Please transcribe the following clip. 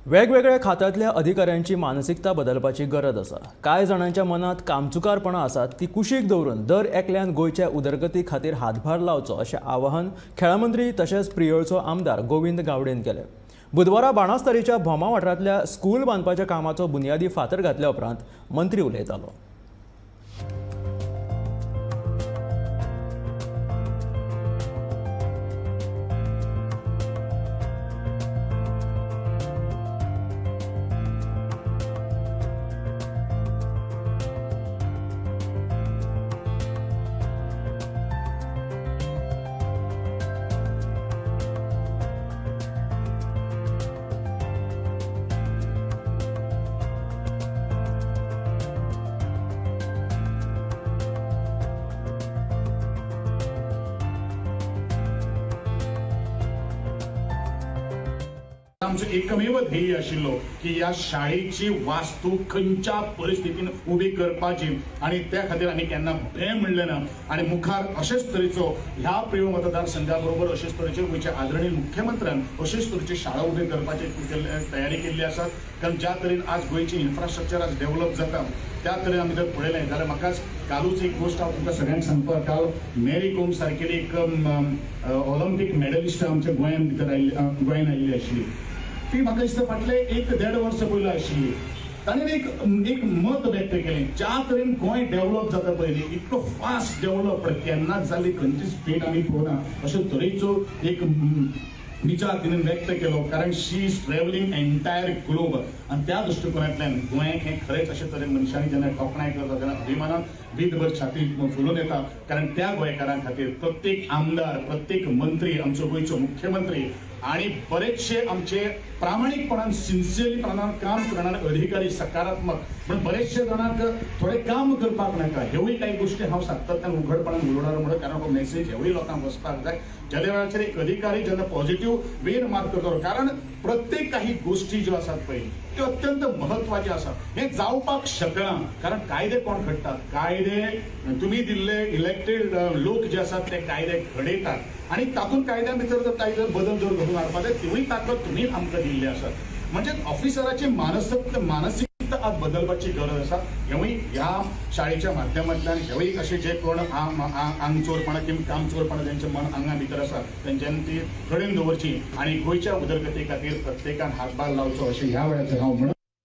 वेगवेगळ्या खात्यातल्या अधिकाऱ्यांची मानसिकता बदलपाची गरज आसा। कांय जाणांच्या मनात कामचुकारपणां आसात ती कुशीक दवरून दर एकल्यान गोंयच्या उदरगती खातीर हातभार लावचो अशें आवाहन खेळामंत्री तशेंच प्रियोळचो आमदार गोविंद गावडेन केलें। बुधवारा बाणास्तारीच्या भोमा वाठारांतल्या स्कूल बांदपाच्या कामाचो बुनयादी फातर घातल्या उपरांत मंत्री उलयतालो। आमचं एकमेव ध्येय आशिल्लो की ह्या शाळेची वास्तू खंयच्या परिस्थितीन उबी करपाची आणि त्या खातीर आनी केन्ना भंय म्हणलें ना आणि मुखार अशेच तरेचो ह्या प्रियो मतदारसंघा बरोबर अशेच तरेचे गोंयच्या आदरणीय मुख्यमंत्र्यान अशेच तरेची शाळा उबी करपाची तयारी केल्ली आसा। कारण ज्या तरेन आज गोंयची इन्फ्रास्ट्रक्चर आज डेव्हलप जाता त्या तरेन आमी जर पळयलें जाल्यार म्हाकाच कालूच एक गोष्ट हांव तुमकां सगळ्यांक सांगपाक काल मेरी कोम सारकेली एक ऑलिंपिक मेडलिस्ट आमच्या गोंयांत भितर गोंयांत आयिल्ली आशिल्ली। ती म्हाका दिसता फाटले 1-1.5 वर्स पयलीं आशिल्ली। ताणें एक मत व्यक्त केलें, ज्या तरेन गोंय डेव्हलप जाता पळय इतको फास्ट डेव्हलप केन्नाच जाल्ली खंयची स्टेट आमी पळोवना अशे तरेचो एक विचार तिणें व्यक्त केलो। कारण शी इज ट्रॅव्हलिंग एंटायर ग्लोब आणि त्या दृष्टिकोनांतल्यान गोंयाक हें खरेंच अशे तरेन मनशांनी जेन्ना तोखणाय करता तेन्ना अभिमानान वीतभर छाती फुलोवन येता। कारण त्या गोंयकारां खातीर प्रत्येक आमदार, प्रत्येक मंत्री, आमचो गोंयचो मुख्यमंत्री आणि बरेचशे आमचे प्रामाणिकपणान सिन्सियरलीपणान काम करणारे अधिकारी सकारात्मक पण बरेचशे जाणांक थोडे काम करपाक नाका ह्योय काही गोष्टी हांव सातत्यान उघडपणान उलोवणार म्हणून कारण हो मेसेज ह्योय लोकांक वचपाक जाय। ज्या वेळाचेर एक अधिकारी जेन्ना पॉझिटिव्ह वेन मार्क करतो कारण प्रत्येक काही गोष्टी ज्यो आसात पळय त्यो अत्यंत महत्वाचे आसा। हे जावपाक शकना कारण कायदे कोण घडटात, कायदे तुमी दिल्ले इलेक्टेड लोक जे आसात ते कायदे घडयतात आणि तातूंत कायद्या भितर जर कायदे बदल जर घडून हाडपाक जाय तिवूय ताकद तुमी आमकां दिल्ली आसा। म्हणजे ऑफिसराची मानसिकता आज बदलपाची गरज आसा। हेवूय ह्या शाळेच्या माध्यमांतल्यान हेवूय अशे जे कोण आंग चोरपणां किंवा काम चोरपणां जेंचे मन आंगा भितर आसा तेंच्यांनी ती कडेन दवरची आणि गोंयच्या उदरगती खातीर प्रत्येकान हातभार लावचो अशें ह्या वेळाचेर हांव